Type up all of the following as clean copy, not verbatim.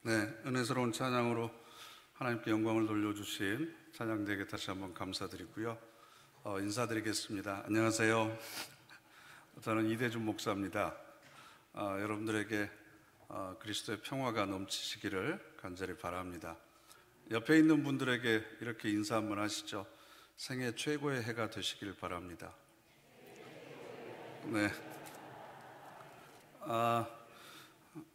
네, 은혜스러운 찬양으로 하나님께 영광을 돌려주신 찬양대에게 다시 한번 감사드리고요. 인사드리겠습니다. 안녕하세요. 저는 이대준 목사입니다. 여러분들에게 그리스도의 평화가 넘치시기를 간절히 바랍니다. 옆에 있는 분들에게 이렇게 인사 한번 하시죠. 생애 최고의 해가 되시길 바랍니다. 네.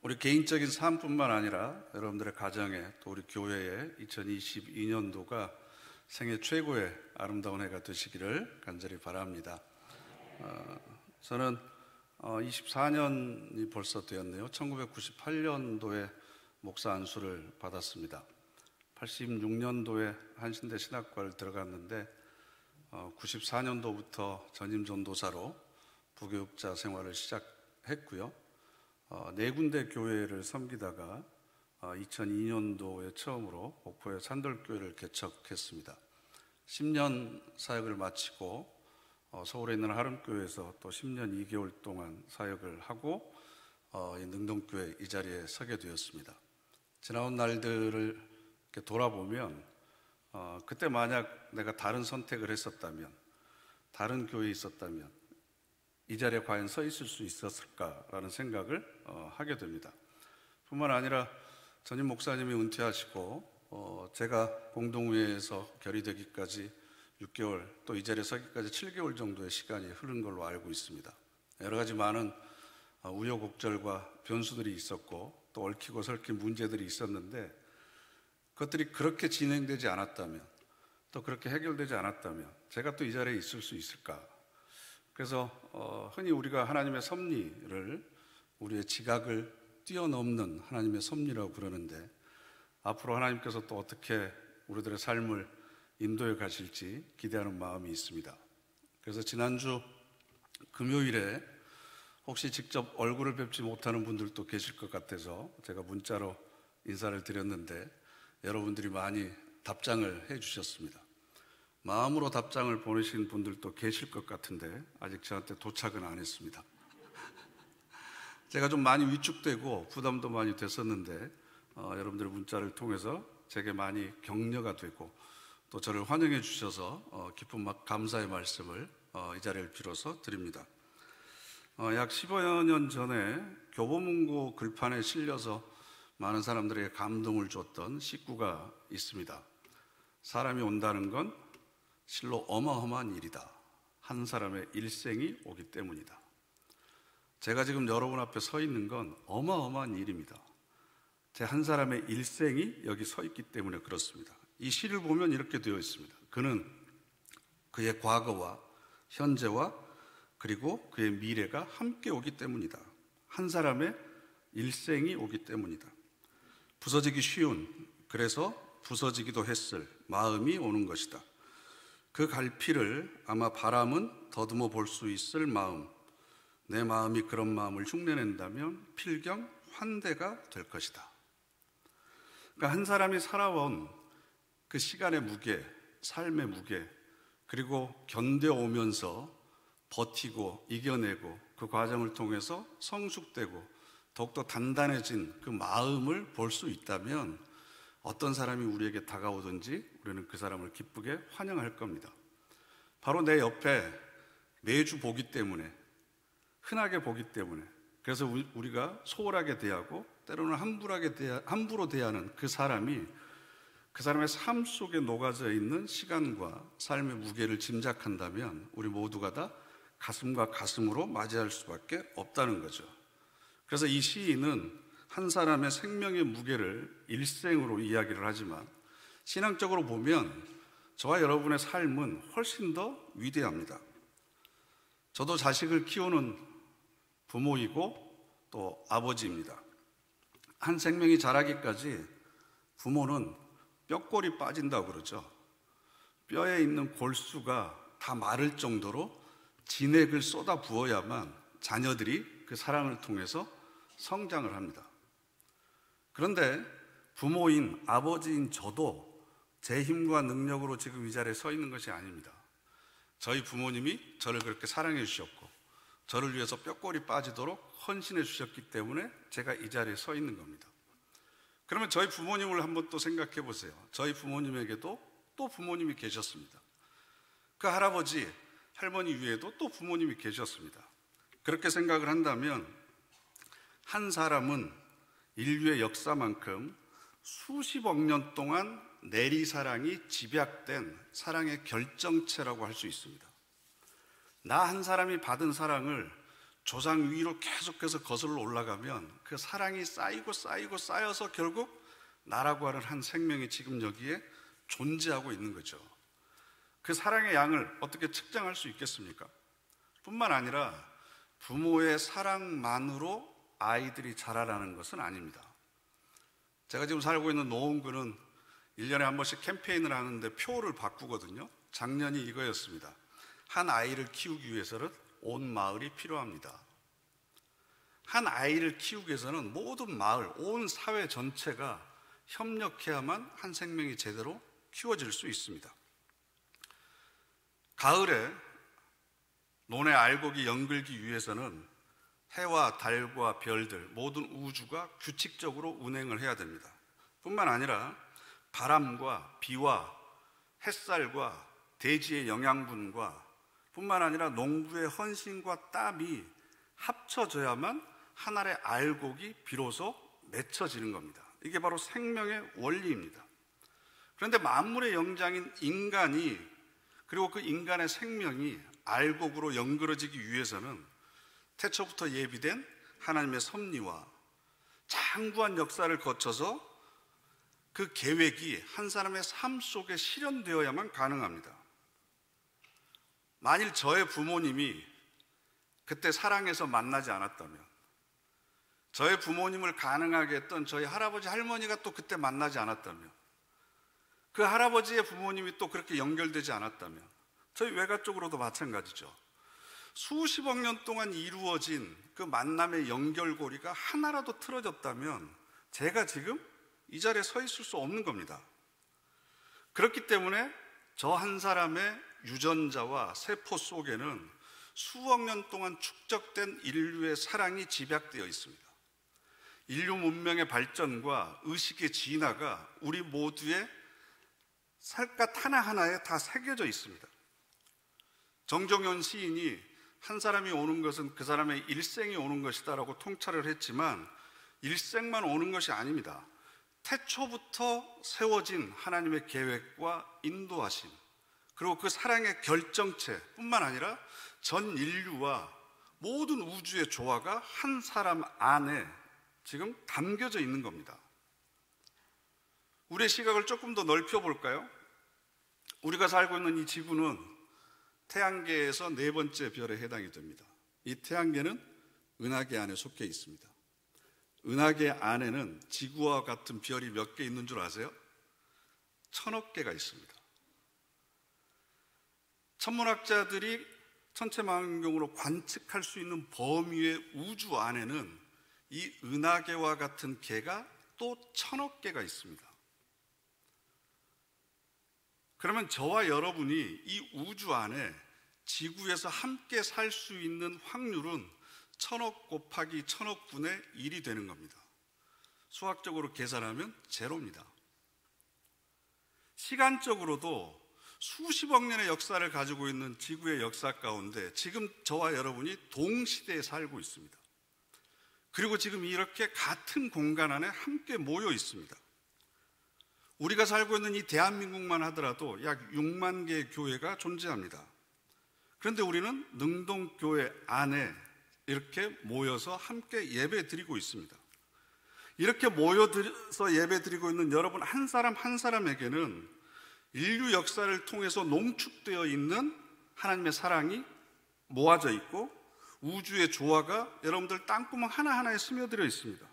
우리 개인적인 삶뿐만 아니라 여러분들의 가정에 또 우리 교회에 2022년도가 생애 최고의 아름다운 해가 되시기를 간절히 바랍니다. 저는 24년이 벌써 되었네요. 1998년도에 목사 안수를 받았습니다. 86년도에 한신대 신학과를 들어갔는데 94년도부터 전임 전도사로 부교육자 생활을 시작했고요. 네 군데 교회를 섬기다가 2002년도에 처음으로 목포의 산돌교회를 개척했습니다. 10년 사역을 마치고 서울에 있는 하름교회에서 또 10년 2개월 동안 사역을 하고 이 능동교회 이 자리에 서게 되었습니다. 지나온 날들을 이렇게 돌아보면 그때 만약 내가 다른 선택을 했었다면, 다른 교회에 있었다면 이 자리에 과연 서 있을 수 있었을까라는 생각을 하게 됩니다. 뿐만 아니라 전임 목사님이 은퇴하시고 제가 공동회에서 결의되기까지 6개월, 또 이 자리에 서기까지 7개월 정도의 시간이 흐른 걸로 알고 있습니다. 여러 가지 많은 우여곡절과 변수들이 있었고 또 얽히고 설킨 문제들이 있었는데, 그것들이 그렇게 진행되지 않았다면, 또 그렇게 해결되지 않았다면 제가 또 이 자리에 있을 수 있을까? 그래서 흔히 우리가 하나님의 섭리를, 우리의 지각을 뛰어넘는 하나님의 섭리라고 그러는데, 앞으로 하나님께서 또 어떻게 우리들의 삶을 인도해 가실지 기대하는 마음이 있습니다. 그래서 지난주 금요일에 혹시 직접 얼굴을 뵙지 못하는 분들도 계실 것 같아서 제가 문자로 인사를 드렸는데 여러분들이 많이 답장을 해 주셨습니다. 마음으로 답장을 보내신 분들도 계실 것 같은데 아직 저한테 도착은 안 했습니다. 제가 좀 많이 위축되고 부담도 많이 됐었는데 여러분들의 문자를 통해서 제게 많이 격려가 되고 또 저를 환영해 주셔서 깊은 감사의 말씀을 이 자리를 빌어서 드립니다. 약 15여 년 전에 교보문고 글판에 실려서 많은 사람들에게 감동을 줬던 식구가 있습니다. 사람이 온다는 건 실로 어마어마한 일이다. 한 사람의 일생이 오기 때문이다. 제가 지금 여러분 앞에 서 있는 건 어마어마한 일입니다. 제 한 사람의 일생이 여기 서 있기 때문에 그렇습니다. 이 시를 보면 이렇게 되어 있습니다. 그는 그의 과거와 현재와 그리고 그의 미래가 함께 오기 때문이다. 한 사람의 일생이 오기 때문이다. 부서지기 쉬운, 그래서 부서지기도 했을 마음이 오는 것이다. 그 갈피를 아마 바람은 더듬어 볼 수 있을 마음, 내 마음이 그런 마음을 흉내낸다면 필경 환대가 될 것이다. 그러니까 한 사람이 살아온 그 시간의 무게, 삶의 무게, 그리고 견뎌오면서 버티고 이겨내고 그 과정을 통해서 성숙되고 더욱더 단단해진 그 마음을 볼 수 있다면 어떤 사람이 우리에게 다가오든지 우리는 그 사람을 기쁘게 환영할 겁니다. 바로 내 옆에 매주 보기 때문에, 흔하게 보기 때문에, 그래서 우리가 소홀하게 대하고 때로는 함부로 대하는 그 사람이 그 사람의 삶 속에 녹아져 있는 시간과 삶의 무게를 짐작한다면 우리 모두가 다 가슴과 가슴으로 맞이할 수밖에 없다는 거죠. 그래서 이 시인은 한 사람의 생명의 무게를 일생으로 이야기를 하지만 신앙적으로 보면 저와 여러분의 삶은 훨씬 더 위대합니다. 저도 자식을 키우는 부모이고 또 아버지입니다. 한 생명이 자라기까지 부모는 뼈골이 빠진다고 그러죠. 뼈에 있는 골수가 다 마를 정도로 진액을 쏟아 부어야만 자녀들이 그 사랑을 통해서 성장을 합니다. 그런데 부모인 아버지인 저도 제 힘과 능력으로 지금 이 자리에 서 있는 것이 아닙니다. 저희 부모님이 저를 그렇게 사랑해 주셨고 저를 위해서 뼈골이 빠지도록 헌신해 주셨기 때문에 제가 이 자리에 서 있는 겁니다. 그러면 저희 부모님을 한번 또 생각해 보세요. 저희 부모님에게도 또 부모님이 계셨습니다. 그 할아버지, 할머니 위에도 또 부모님이 계셨습니다. 그렇게 생각을 한다면 한 사람은 인류의 역사만큼 수십억 년 동안 내리사랑이 집약된 사랑의 결정체라고 할 수 있습니다. 나 한 사람이 받은 사랑을 조상 위로 계속해서 거슬러 올라가면 그 사랑이 쌓이고 쌓이고 쌓여서 결국 나라고 하는 한 생명이 지금 여기에 존재하고 있는 거죠. 그 사랑의 양을 어떻게 측정할 수 있겠습니까? 뿐만 아니라 부모의 사랑만으로 아이들이 자라라는 것은 아닙니다. 제가 지금 살고 있는 노원구는 1년에 한 번씩 캠페인을 하는데 표를 바꾸거든요. 작년이 이거였습니다. 한 아이를 키우기 위해서는 온 마을이 필요합니다. 한 아이를 키우기 위해서는 모든 마을, 온 사회 전체가 협력해야만 한 생명이 제대로 키워질 수 있습니다. 가을에 논의 알곡이 연글기 위해서는 해와 달과 별들, 모든 우주가 규칙적으로 운행을 해야 됩니다. 뿐만 아니라 바람과 비와 햇살과 대지의 영양분과 뿐만 아니라 농부의 헌신과 땀이 합쳐져야만 한 알의 알곡이 비로소 맺혀지는 겁니다. 이게 바로 생명의 원리입니다. 그런데 만물의 영장인 인간이, 그리고 그 인간의 생명이 알곡으로 연그러지기 위해서는 태초부터 예비된 하나님의 섭리와 장구한 역사를 거쳐서 그 계획이 한 사람의 삶 속에 실현되어야만 가능합니다. 만일 저의 부모님이 그때 사랑해서 만나지 않았다면, 저의 부모님을 가능하게 했던 저희 할아버지 할머니가 또 그때 만나지 않았다면, 그 할아버지의 부모님이 또 그렇게 연결되지 않았다면, 저희 외가 쪽으로도 마찬가지죠. 수십억 년 동안 이루어진 그 만남의 연결고리가 하나라도 틀어졌다면 제가 지금 이 자리에 서 있을 수 없는 겁니다. 그렇기 때문에 저 한 사람의 유전자와 세포 속에는 수억 년 동안 축적된 인류의 사랑이 집약되어 있습니다. 인류 문명의 발전과 의식의 진화가 우리 모두의 살갗 하나하나에 다 새겨져 있습니다. 정정현 시인이 한 사람이 오는 것은 그 사람의 일생이 오는 것이다라고 통찰을 했지만 일생만 오는 것이 아닙니다. 태초부터 세워진 하나님의 계획과 인도하심, 그리고 그 사랑의 결정체 뿐만 아니라 전 인류와 모든 우주의 조화가 한 사람 안에 지금 담겨져 있는 겁니다. 우리의 시각을 조금 더 넓혀볼까요? 우리가 살고 있는 이 지구는 태양계에서 4번째 별에 해당이 됩니다. 이 태양계는 은하계 안에 속해 있습니다. 은하계 안에는 지구와 같은 별이 몇 개 있는 줄 아세요? 1000억 개가 있습니다. 천문학자들이 천체망원경으로 관측할 수 있는 범위의 우주 안에는 이 은하계와 같은 계가 또 1000억 개가 있습니다. 그러면 저와 여러분이 이 우주 안에 지구에서 함께 살 수 있는 확률은 1000억 곱하기 1000억 분의 1이 되는 겁니다. 수학적으로 계산하면 제로입니다. 시간적으로도 수십억 년의 역사를 가지고 있는 지구의 역사 가운데 지금 저와 여러분이 동시대에 살고 있습니다. 그리고 지금 이렇게 같은 공간 안에 함께 모여 있습니다. 우리가 살고 있는 이 대한민국만 하더라도 약 6만 개의 교회가 존재합니다. 그런데 우리는 능동교회 안에 이렇게 모여서 함께 예배 드리고 있습니다. 이렇게 모여서 예배 드리고 있는 여러분 한 사람 한 사람에게는 인류 역사를 통해서 농축되어 있는 하나님의 사랑이 모아져 있고 우주의 조화가 여러분들 땅구멍 하나하나에 스며들어 있습니다.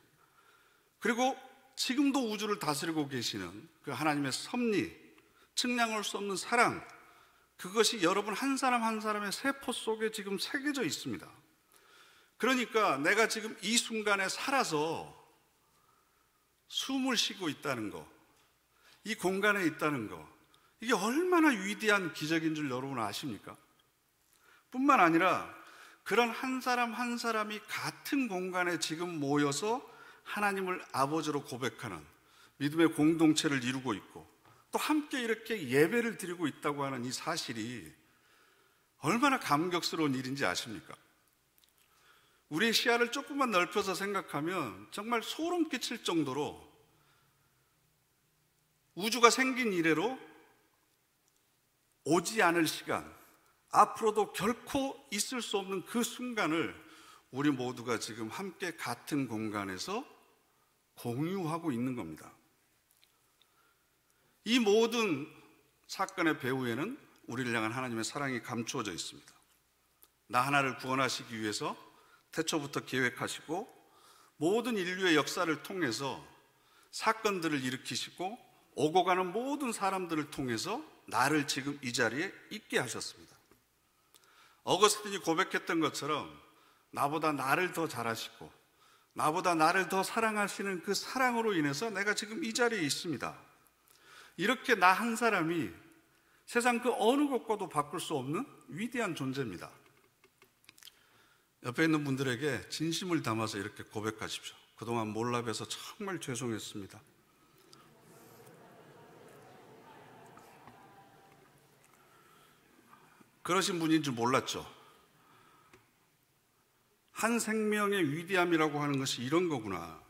그리고 지금도 우주를 다스리고 계시는 그 하나님의 섭리, 측량할 수 없는 사랑, 그것이 여러분 한 사람 한 사람의 세포 속에 지금 새겨져 있습니다. 그러니까 내가 지금 이 순간에 살아서 숨을 쉬고 있다는 거, 이 공간에 있다는 거, 이게 얼마나 위대한 기적인 줄 여러분 아십니까? 뿐만 아니라 그런 한 사람 한 사람이 같은 공간에 지금 모여서 하나님을 아버지로 고백하는, 믿음의 공동체를 이루고 있고 또 함께 이렇게 예배를 드리고 있다고 하는 이 사실이 얼마나 감격스러운 일인지 아십니까? 우리의 시야를 조금만 넓혀서 생각하면 정말 소름 끼칠 정도로 우주가 생긴 이래로 오지 않을 시간, 앞으로도 결코 있을 수 없는 그 순간을 우리 모두가 지금 함께 같은 공간에서 공유하고 있는 겁니다. 이 모든 사건의 배후에는 우리를 향한 하나님의 사랑이 감추어져 있습니다. 나 하나를 구원하시기 위해서 태초부터 계획하시고 모든 인류의 역사를 통해서 사건들을 일으키시고 오고 가는 모든 사람들을 통해서 나를 지금 이 자리에 있게 하셨습니다. 어거스틴이 고백했던 것처럼 나보다 나를 더 잘하시고 나보다 나를 더 사랑하시는 그 사랑으로 인해서 내가 지금 이 자리에 있습니다. 이렇게 나 한 사람이 세상 그 어느 것과도 바꿀 수 없는 위대한 존재입니다. 옆에 있는 분들에게 진심을 담아서 이렇게 고백하십시오. 그동안 몰라봬서 정말 죄송했습니다. 그러신 분인 줄 몰랐죠. 한 생명의 위대함이라고 하는 것이 이런 거구나.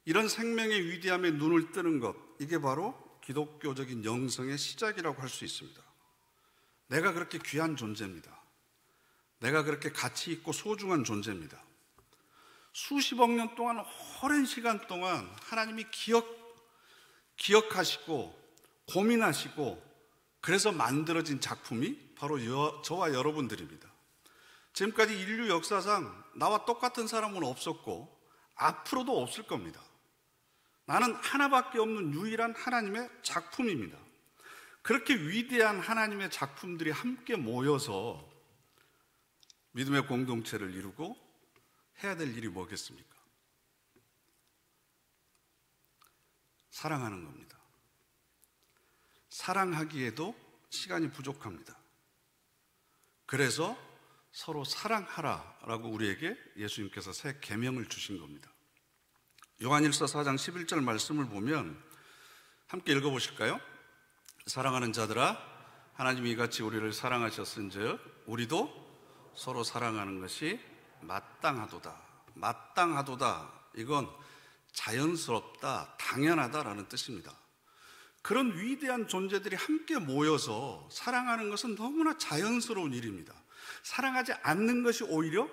이런 생명의 위대함에 눈을 뜨는 것, 이게 바로 기독교적인 영성의 시작이라고 할 수 있습니다. 내가 그렇게 귀한 존재입니다. 내가 그렇게 가치 있고 소중한 존재입니다. 수십억 년 동안, 오랜 시간 동안 하나님이 기억하시고 고민하시고 그래서 만들어진 작품이 바로 저와 여러분들입니다. 지금까지 인류 역사상 나와 똑같은 사람은 없었고 앞으로도 없을 겁니다. 나는 하나밖에 없는 유일한 하나님의 작품입니다. 그렇게 위대한 하나님의 작품들이 함께 모여서 믿음의 공동체를 이루고 해야 될 일이 뭐겠습니까? 사랑하는 겁니다. 사랑하기에도 시간이 부족합니다. 그래서 서로 사랑하라라고 우리에게 예수님께서 새 계명을 주신 겁니다. 요한일서 4장 11절 말씀을 보면 함께 읽어보실까요? 사랑하는 자들아, 하나님이 이같이 우리를 사랑하셨은즉 우리도 서로 사랑하는 것이 마땅하도다. 마땅하도다. 이건 자연스럽다, 당연하다라는 뜻입니다. 그런 위대한 존재들이 함께 모여서 사랑하는 것은 너무나 자연스러운 일입니다. 사랑하지 않는 것이 오히려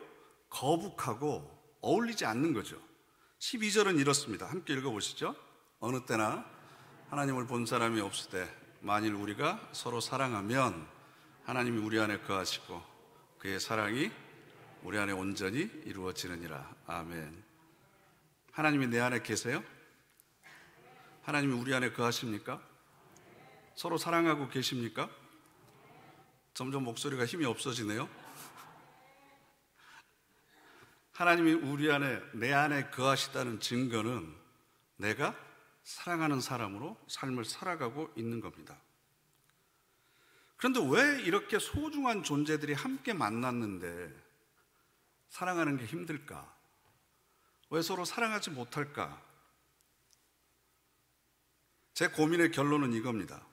거북하고 어울리지 않는 거죠. 12절은 이렇습니다. 함께 읽어보시죠. 어느 때나 하나님을 본 사람이 없으되 만일 우리가 서로 사랑하면 하나님이 우리 안에 거하시고 그의 사랑이 우리 안에 온전히 이루어지느니라. 아멘. 하나님이 내 안에 계세요? 하나님이 우리 안에 거하십니까? 서로 사랑하고 계십니까? 점점 목소리가 힘이 없어지네요. 하나님이 우리 안에, 내 안에 거하시다는 증거는 내가 사랑하는 사람으로 삶을 살아가고 있는 겁니다. 그런데 왜 이렇게 소중한 존재들이 함께 만났는데 사랑하는 게 힘들까? 왜 서로 사랑하지 못할까? 제 고민의 결론은 이겁니다.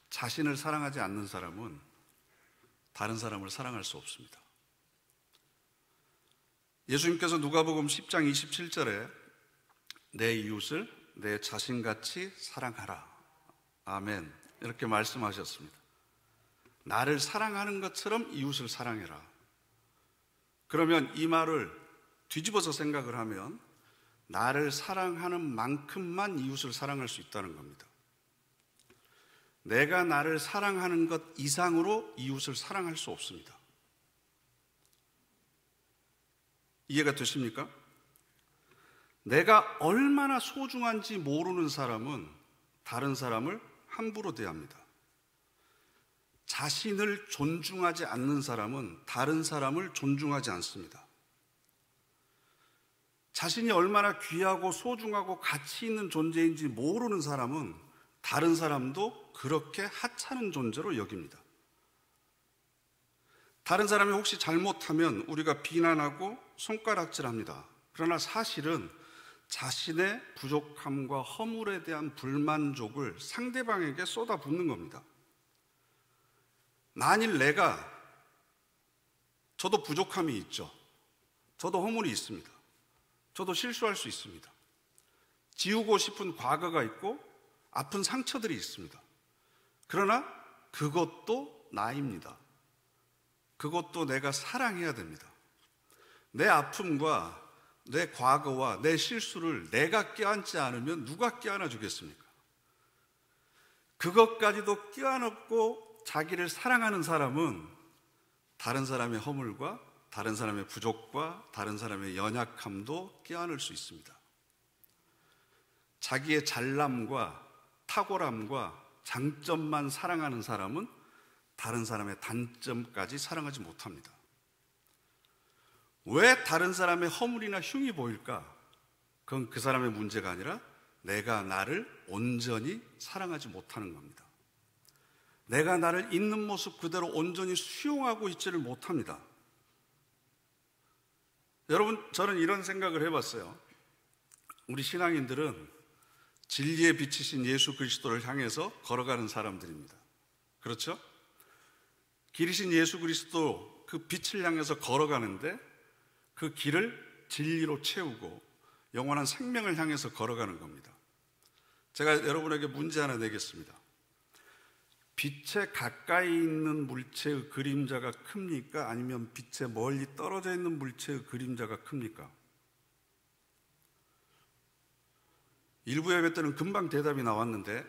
자신을 사랑하지 않는 사람은 다른 사람을 사랑할 수 없습니다. 예수님께서 누가복음 10장 27절에 내 이웃을 내 자신같이 사랑하라. 아멘. 이렇게 말씀하셨습니다. 나를 사랑하는 것처럼 이웃을 사랑해라. 그러면 이 말을 뒤집어서 생각을 하면 나를 사랑하는 만큼만 이웃을 사랑할 수 있다는 겁니다. 내가 나를 사랑하는 것 이상으로 이웃을 사랑할 수 없습니다. 이해가 되십니까? 내가 얼마나 소중한지 모르는 사람은 다른 사람을 함부로 대합니다. 자신을 존중하지 않는 사람은 다른 사람을 존중하지 않습니다. 자신이 얼마나 귀하고 소중하고 가치 있는 존재인지 모르는 사람은 다른 사람도 그렇게 하찮은 존재로 여깁니다. 다른 사람이 혹시 잘못하면 우리가 비난하고 손가락질합니다. 그러나 사실은 자신의 부족함과 허물에 대한 불만족을 상대방에게 쏟아붓는 겁니다. 만일 저도 부족함이 있죠. 저도 허물이 있습니다. 저도 실수할 수 있습니다. 지우고 싶은 과거가 있고 아픈 상처들이 있습니다. 그러나 그것도 나입니다. 그것도 내가 사랑해야 됩니다. 내 아픔과 내 과거와 내 실수를 내가 껴안지 않으면 누가 껴안아 주겠습니까? 그것까지도 껴안고 자기를 사랑하는 사람은 다른 사람의 허물과 다른 사람의 부족과 다른 사람의 연약함도 껴안을 수 있습니다. 자기의 잘남과 탁월함과 장점만 사랑하는 사람은 다른 사람의 단점까지 사랑하지 못합니다. 왜 다른 사람의 허물이나 흉이 보일까? 그건 그 사람의 문제가 아니라 내가 나를 온전히 사랑하지 못하는 겁니다. 내가 나를 있는 모습 그대로 온전히 수용하고 있지를 못합니다. 여러분, 저는 이런 생각을 해봤어요. 우리 신앙인들은 진리의 빛이신 예수 그리스도를 향해서 걸어가는 사람들입니다. 그렇죠? 길이신 예수 그리스도 그 빛을 향해서 걸어가는데 그 길을 진리로 채우고 영원한 생명을 향해서 걸어가는 겁니다. 제가 여러분에게 문제 하나 내겠습니다. 빛에 가까이 있는 물체의 그림자가 큽니까? 아니면 빛에 멀리 떨어져 있는 물체의 그림자가 큽니까? 일부 예배 때는 금방 대답이 나왔는데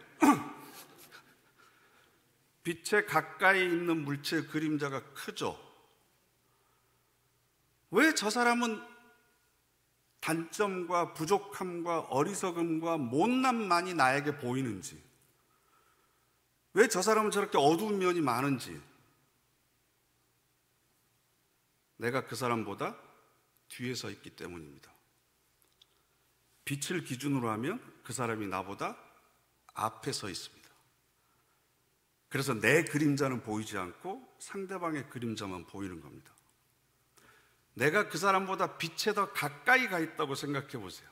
빛에 가까이 있는 물체의 그림자가 크죠. 왜 저 사람은 단점과 부족함과 어리석음과 못남만이 나에게 보이는지, 왜 저 사람은 저렇게 어두운 면이 많은지, 내가 그 사람보다 뒤에 서 있기 때문입니다. 빛을 기준으로 하면 그 사람이 나보다 앞에 서 있습니다. 그래서 내 그림자는 보이지 않고 상대방의 그림자만 보이는 겁니다. 내가 그 사람보다 빛에 더 가까이 가 있다고 생각해 보세요.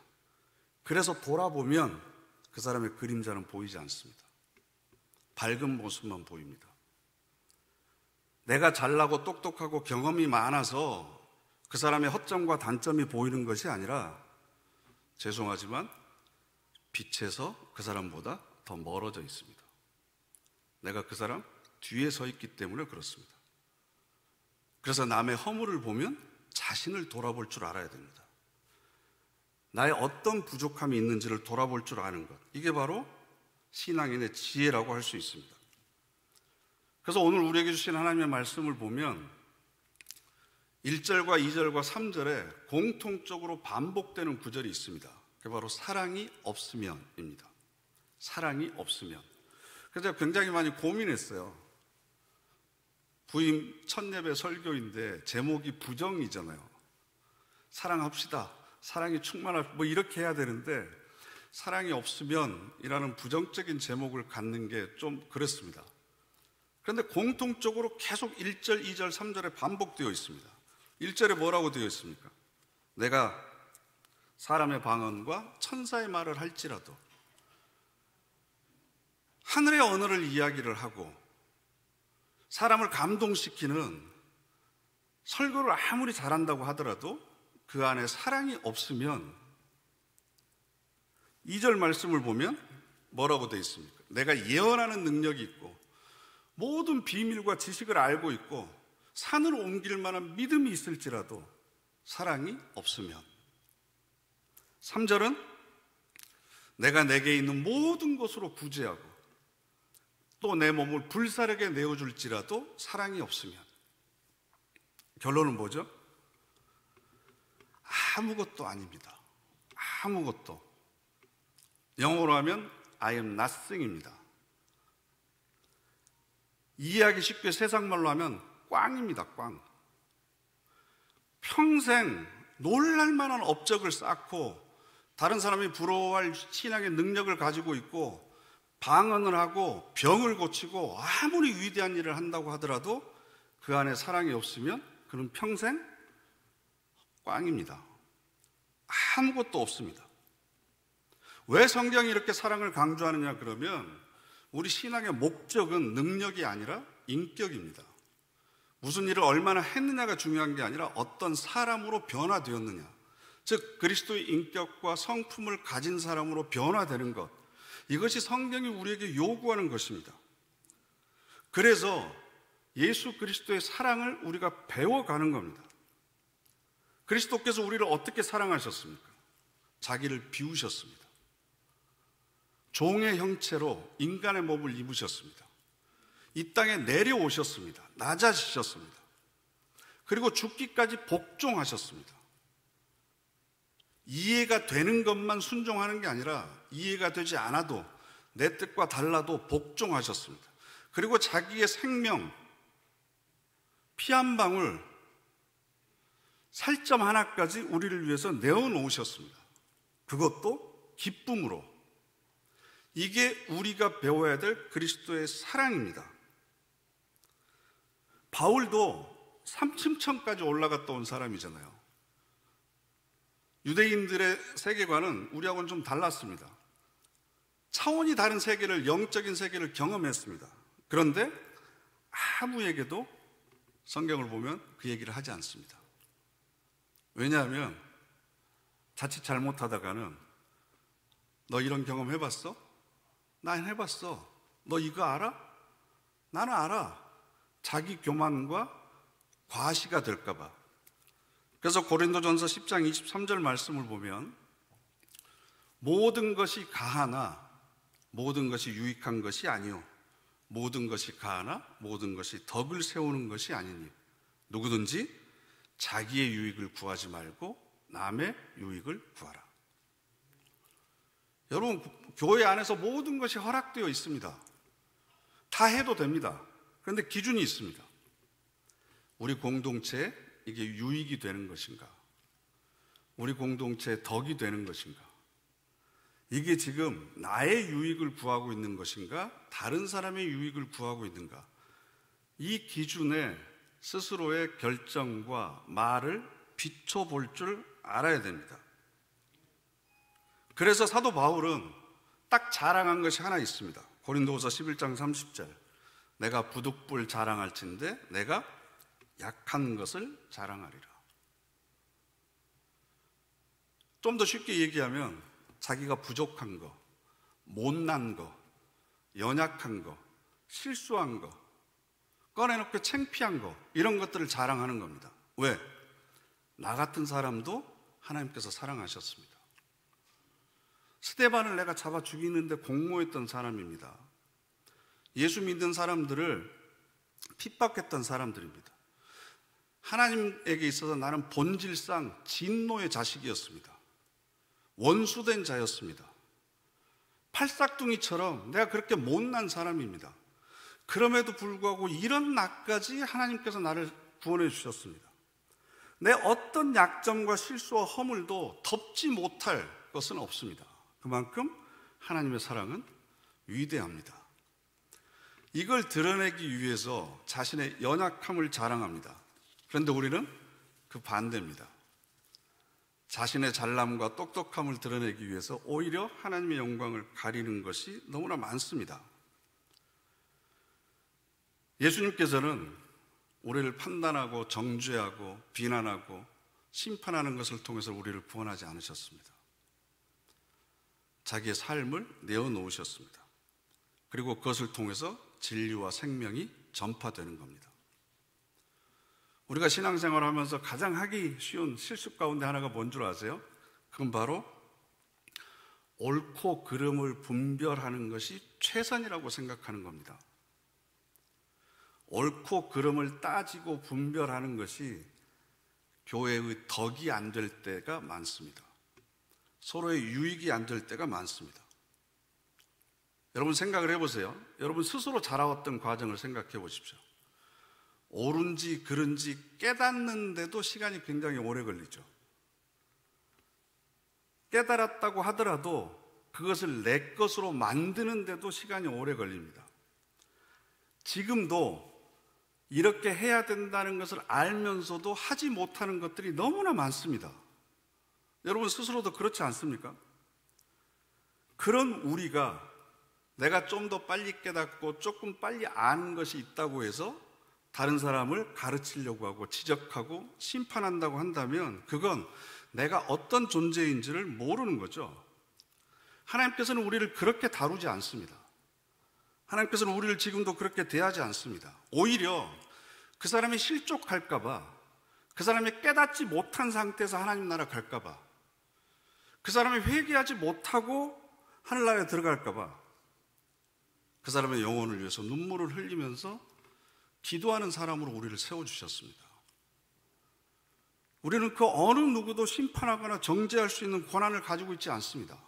그래서 돌아보면 그 사람의 그림자는 보이지 않습니다. 밝은 모습만 보입니다. 내가 잘나고 똑똑하고 경험이 많아서 그 사람의 허점과 단점이 보이는 것이 아니라, 죄송하지만 빛에서 그 사람보다 더 멀어져 있습니다. 내가 그 사람 뒤에 서 있기 때문에 그렇습니다. 그래서 남의 허물을 보면 자신을 돌아볼 줄 알아야 됩니다. 나의 어떤 부족함이 있는지를 돌아볼 줄 아는 것, 이게 바로 신앙인의 지혜라고 할 수 있습니다. 그래서 오늘 우리에게 주신 하나님의 말씀을 보면 1절과 2절과 3절에 공통적으로 반복되는 구절이 있습니다. 그게 바로 사랑이 없으면입니다. 사랑이 없으면. 그래서 제가 굉장히 많이 고민했어요. 부임 첫 예배 설교인데 제목이 부정이잖아요. 사랑합시다, 사랑이 충만할, 이렇게 해야 되는데 사랑이 없으면 이라는 부정적인 제목을 갖는 게 좀 그렇습니다. 그런데 공통적으로 계속 1절, 2절, 3절에 반복되어 있습니다. 1절에 뭐라고 되어 있습니까? 내가 사람의 방언과 천사의 말을 할지라도, 하늘의 언어를 이야기를 하고 사람을 감동시키는 설교를 아무리 잘한다고 하더라도 그 안에 사랑이 없으면, 2절 말씀을 보면 뭐라고 되어 있습니까? 내가 예언하는 능력이 있고 모든 비밀과 지식을 알고 있고 산을 옮길 만한 믿음이 있을지라도 사랑이 없으면. 3절은 내가 내게 있는 모든 것으로 구제하고 또 내 몸을 불사르게 내어줄지라도 사랑이 없으면. 결론은 뭐죠? 아무것도 아닙니다. 아무것도. 영어로 하면 I am nothing입니다. 이해하기 쉽게 세상 말로 하면 꽝입니다. 꽝. 평생 놀랄 만한 업적을 쌓고 다른 사람이 부러워할 신앙의 능력을 가지고 있고 방언을 하고 병을 고치고 아무리 위대한 일을 한다고 하더라도 그 안에 사랑이 없으면 그는 평생 꽝입니다. 아무것도 없습니다. 왜 성경이 이렇게 사랑을 강조하느냐 그러면 우리 신앙의 목적은 능력이 아니라 인격입니다. 무슨 일을 얼마나 했느냐가 중요한 게 아니라 어떤 사람으로 변화되었느냐, 즉 그리스도의 인격과 성품을 가진 사람으로 변화되는 것, 이것이 성경이 우리에게 요구하는 것입니다. 그래서 예수 그리스도의 사랑을 우리가 배워가는 겁니다. 그리스도께서 우리를 어떻게 사랑하셨습니까? 자기를 비우셨습니다. 종의 형체로 인간의 몸을 입으셨습니다. 이 땅에 내려오셨습니다. 낮아지셨습니다. 그리고 죽기까지 복종하셨습니다. 이해가 되는 것만 순종하는 게 아니라 이해가 되지 않아도 내 뜻과 달라도 복종하셨습니다. 그리고 자기의 생명, 피 한 방울, 살점 하나까지 우리를 위해서 내어놓으셨습니다. 그것도 기쁨으로. 이게 우리가 배워야 될 그리스도의 사랑입니다. 바울도 삼층천까지 올라갔다 온 사람이잖아요. 유대인들의 세계관은 우리하고는 좀 달랐습니다. 차원이 다른 세계를, 영적인 세계를 경험했습니다. 그런데 아무에게도 성경을 보면 그 얘기를 하지 않습니다. 왜냐하면 자칫 잘못하다가는 너 이런 경험 해봤어? 난 해봤어. 너 이거 알아? 나는 알아. 자기 교만과 과시가 될까봐. 그래서 고린도전서 10장 23절 말씀을 보면 모든 것이 가하나 모든 것이 유익한 것이 아니요 모든 것이 가하나 모든 것이 덕을 세우는 것이 아니니 누구든지 자기의 유익을 구하지 말고 남의 유익을 구하라. 여러분, 교회 안에서 모든 것이 허락되어 있습니다. 다 해도 됩니다. 그런데 기준이 있습니다. 우리 공동체에 이게 유익이 되는 것인가? 우리 공동체의 덕이 되는 것인가? 이게 지금 나의 유익을 구하고 있는 것인가? 다른 사람의 유익을 구하고 있는가? 이 기준에 스스로의 결정과 말을 비춰볼 줄 알아야 됩니다. 그래서 사도 바울은 딱 자랑한 것이 하나 있습니다. 고린도후서 11장 30절. 내가 부득불 자랑할진대 내가 약한 것을 자랑하리라. 좀 더 쉽게 얘기하면 자기가 부족한 거, 못난 거, 연약한 거, 실수한 거, 꺼내놓고 창피한 거, 이런 것들을 자랑하는 겁니다. 왜? 나 같은 사람도 하나님께서 사랑하셨습니다. 스데반을 내가 잡아 죽이는데 공모했던 사람입니다. 예수 믿는 사람들을 핍박했던 사람들입니다. 하나님에게 있어서 나는 본질상 진노의 자식이었습니다. 원수된 자였습니다. 팔싹둥이처럼 내가 그렇게 못난 사람입니다. 그럼에도 불구하고 이런 나까지 하나님께서 나를 구원해 주셨습니다. 내 어떤 약점과 실수와 허물도 덮지 못할 것은 없습니다. 그만큼 하나님의 사랑은 위대합니다. 이걸 드러내기 위해서 자신의 연약함을 자랑합니다. 그런데 우리는 그 반대입니다. 자신의 잘남과 똑똑함을 드러내기 위해서 오히려 하나님의 영광을 가리는 것이 너무나 많습니다. 예수님께서는 우리를 판단하고 정죄하고 비난하고 심판하는 것을 통해서 우리를 구원하지 않으셨습니다. 자기의 삶을 내어놓으셨습니다. 그리고 그것을 통해서 진리와 생명이 전파되는 겁니다. 우리가 신앙생활을 하면서 가장 하기 쉬운 실수 가운데 하나가 뭔 줄 아세요? 그건 바로 옳고 그름을 분별하는 것이 최선이라고 생각하는 겁니다. 옳고 그름을 따지고 분별하는 것이 교회의 덕이 안 될 때가 많습니다. 서로의 유익이 안 될 때가 많습니다. 여러분 생각을 해보세요. 여러분 스스로 자라왔던 과정을 생각해 보십시오. 옳은지 그른지 깨닫는데도 시간이 굉장히 오래 걸리죠. 깨달았다고 하더라도 그것을 내 것으로 만드는데도 시간이 오래 걸립니다. 지금도 이렇게 해야 된다는 것을 알면서도 하지 못하는 것들이 너무나 많습니다. 여러분 스스로도 그렇지 않습니까? 그런 우리가 내가 좀 더 빨리 깨닫고 조금 빨리 아는 것이 있다고 해서 다른 사람을 가르치려고 하고 지적하고 심판한다고 한다면 그건 내가 어떤 존재인지를 모르는 거죠. 하나님께서는 우리를 그렇게 다루지 않습니다. 하나님께서는 우리를 지금도 그렇게 대하지 않습니다. 오히려 그 사람이 실족할까 봐, 그 사람이 깨닫지 못한 상태에서 하나님 나라 갈까 봐, 그 사람이 회개하지 못하고 하늘나라에 들어갈까 봐 그 사람의 영혼을 위해서 눈물을 흘리면서 기도하는 사람으로 우리를 세워주셨습니다. 우리는 그 어느 누구도 심판하거나 정죄할 수 있는 권한을 가지고 있지 않습니다.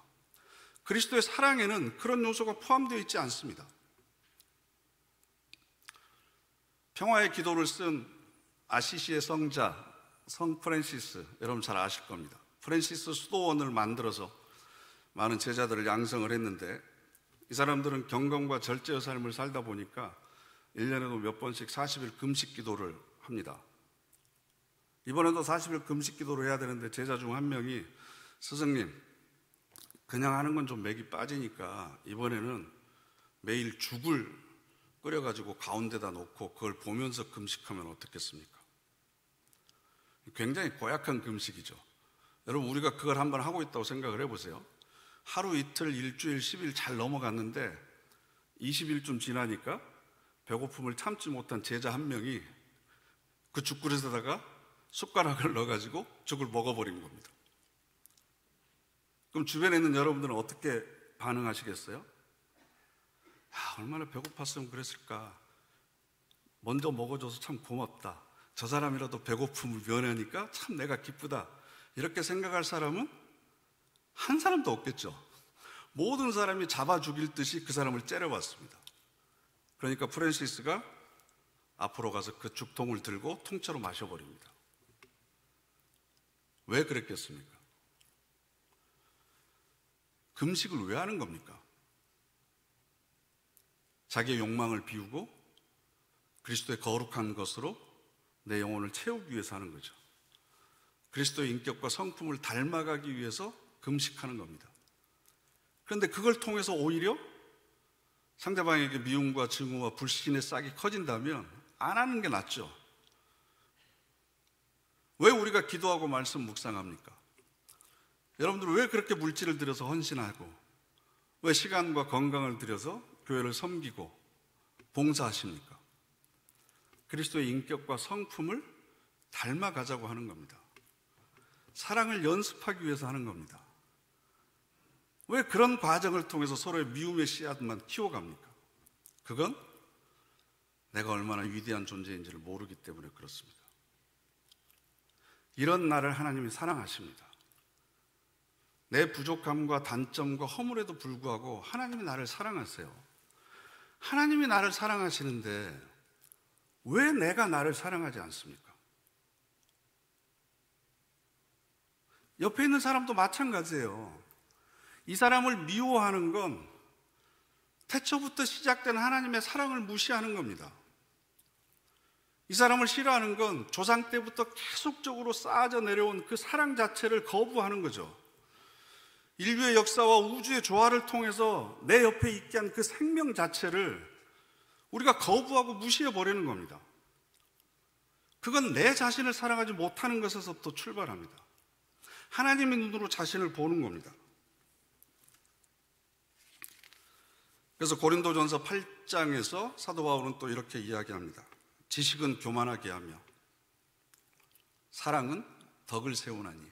그리스도의 사랑에는 그런 요소가 포함되어 있지 않습니다. 평화의 기도를 쓴 아시시의 성자 성 프랜시스, 여러분 잘 아실 겁니다. 프랜시스 수도원을 만들어서 많은 제자들을 양성을 했는데 이 사람들은 경건과 절제의 삶을 살다 보니까 1년에도 몇 번씩 40일 금식 기도를 합니다. 이번에도 40일 금식 기도를 해야 되는데 제자 중 한 명이 스승님, 그냥 하는 건 좀 맥이 빠지니까 이번에는 매일 죽을 끓여가지고 가운데다 놓고 그걸 보면서 금식하면 어떻겠습니까? 굉장히 고약한 금식이죠. 여러분, 우리가 그걸 한번 하고 있다고 생각을 해보세요. 하루 이틀, 일주일, 10일 잘 넘어갔는데 20일쯤 지나니까 배고픔을 참지 못한 제자 한 명이 그 죽그릇에다가 숟가락을 넣어가지고 죽을 먹어버린 겁니다. 그럼 주변에 있는 여러분들은 어떻게 반응하시겠어요? 야, 얼마나 배고팠으면 그랬을까. 먼저 먹어줘서 참 고맙다. 저 사람이라도 배고픔을 면하니까 참 내가 기쁘다. 이렇게 생각할 사람은 한 사람도 없겠죠. 모든 사람이 잡아 죽일 듯이 그 사람을 째려봤습니다. 그러니까 프랜시스가 앞으로 가서 그 죽통을 들고 통째로 마셔버립니다. 왜 그랬겠습니까? 금식을 왜 하는 겁니까? 자기의 욕망을 비우고 그리스도의 거룩한 것으로 내 영혼을 채우기 위해서 하는 거죠. 그리스도의 인격과 성품을 닮아가기 위해서 금식하는 겁니다. 그런데 그걸 통해서 오히려 상대방에게 미움과 증오와 불신의 싹이 커진다면 안 하는 게 낫죠. 왜 우리가 기도하고 말씀 묵상합니까? 여러분들은 왜 그렇게 물질을 들여서 헌신하고 왜 시간과 건강을 들여서 교회를 섬기고 봉사하십니까? 그리스도의 인격과 성품을 닮아가자고 하는 겁니다. 사랑을 연습하기 위해서 하는 겁니다. 왜 그런 과정을 통해서 서로의 미움의 씨앗만 키워갑니까? 그건 내가 얼마나 위대한 존재인지를 모르기 때문에 그렇습니다. 이런 나를 하나님이 사랑하십니다. 내 부족함과 단점과 허물에도 불구하고 하나님이 나를 사랑하세요. 하나님이 나를 사랑하시는데 왜 내가 나를 사랑하지 않습니까? 옆에 있는 사람도 마찬가지예요. 이 사람을 미워하는 건 태초부터 시작된 하나님의 사랑을 무시하는 겁니다. 이 사람을 싫어하는 건 조상 때부터 계속적으로 쌓아져 내려온 그 사랑 자체를 거부하는 거죠. 인류의 역사와 우주의 조화를 통해서 내 옆에 있게 한 그 생명 자체를 우리가 거부하고 무시해버리는 겁니다. 그건 내 자신을 사랑하지 못하는 것에서부터 출발합니다. 하나님의 눈으로 자신을 보는 겁니다. 그래서 고린도전서 8장에서 사도 바울은 또 이렇게 이야기합니다. 지식은 교만하게 하며 사랑은 덕을 세우나니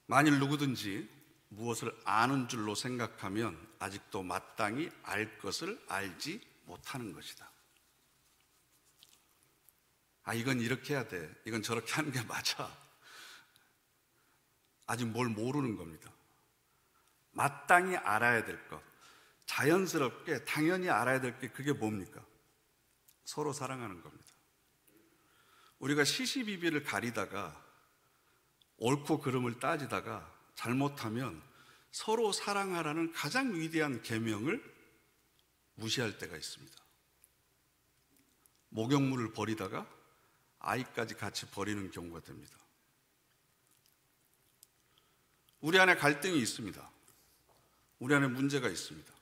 만일 누구든지 무엇을 아는 줄로 생각하면 아직도 마땅히 알 것을 알지 못하는 것이다. 이건 이렇게 해야 돼. 이건 저렇게 하는 게 맞아. 아직 뭘 모르는 겁니다. 마땅히 알아야 될 것, 자연스럽게 당연히 알아야 될 게 그게 뭡니까? 서로 사랑하는 겁니다. 우리가 시시비비를 가리다가 옳고 그름을 따지다가 잘못하면 서로 사랑하라는 가장 위대한 계명을 무시할 때가 있습니다. 목욕물을 버리다가 아이까지 같이 버리는 경우가 됩니다. 우리 안에 갈등이 있습니다. 우리 안에 문제가 있습니다.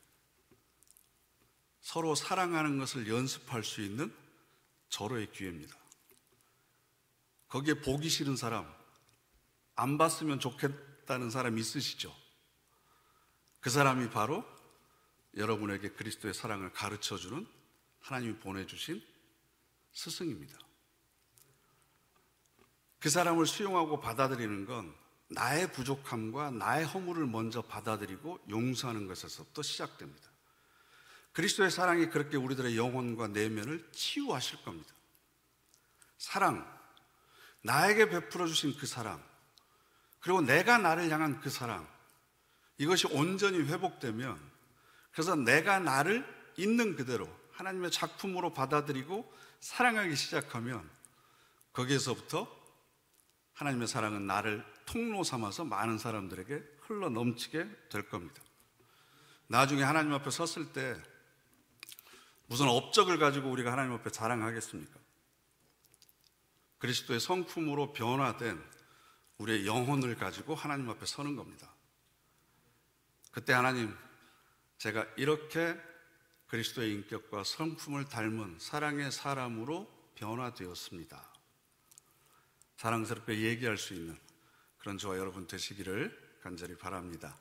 서로 사랑하는 것을 연습할 수 있는 절호의 기회입니다. 거기에 보기 싫은 사람, 안 봤으면 좋겠다는 사람 있으시죠? 그 사람이 바로 여러분에게 그리스도의 사랑을 가르쳐주는 하나님이 보내주신 스승입니다. 그 사람을 수용하고 받아들이는 건 나의 부족함과 나의 허물을 먼저 받아들이고 용서하는 것에서부터 시작됩니다. 그리스도의 사랑이 그렇게 우리들의 영혼과 내면을 치유하실 겁니다. 사랑, 나에게 베풀어 주신 그 사랑, 그리고 내가 나를 향한 그 사랑, 이것이 온전히 회복되면, 그래서 내가 나를 있는 그대로 하나님의 작품으로 받아들이고 사랑하기 시작하면, 거기에서부터 하나님의 사랑은 나를 통로 삼아서 많은 사람들에게 흘러 넘치게 될 겁니다. 나중에 하나님 앞에 섰을 때 무슨 업적을 가지고 우리가 하나님 앞에 자랑하겠습니까? 그리스도의 성품으로 변화된 우리의 영혼을 가지고 하나님 앞에 서는 겁니다. 그때 하나님, 제가 이렇게 그리스도의 인격과 성품을 닮은 사랑의 사람으로 변화되었습니다. 자랑스럽게 얘기할 수 있는 그런 저와 여러분 되시기를 간절히 바랍니다.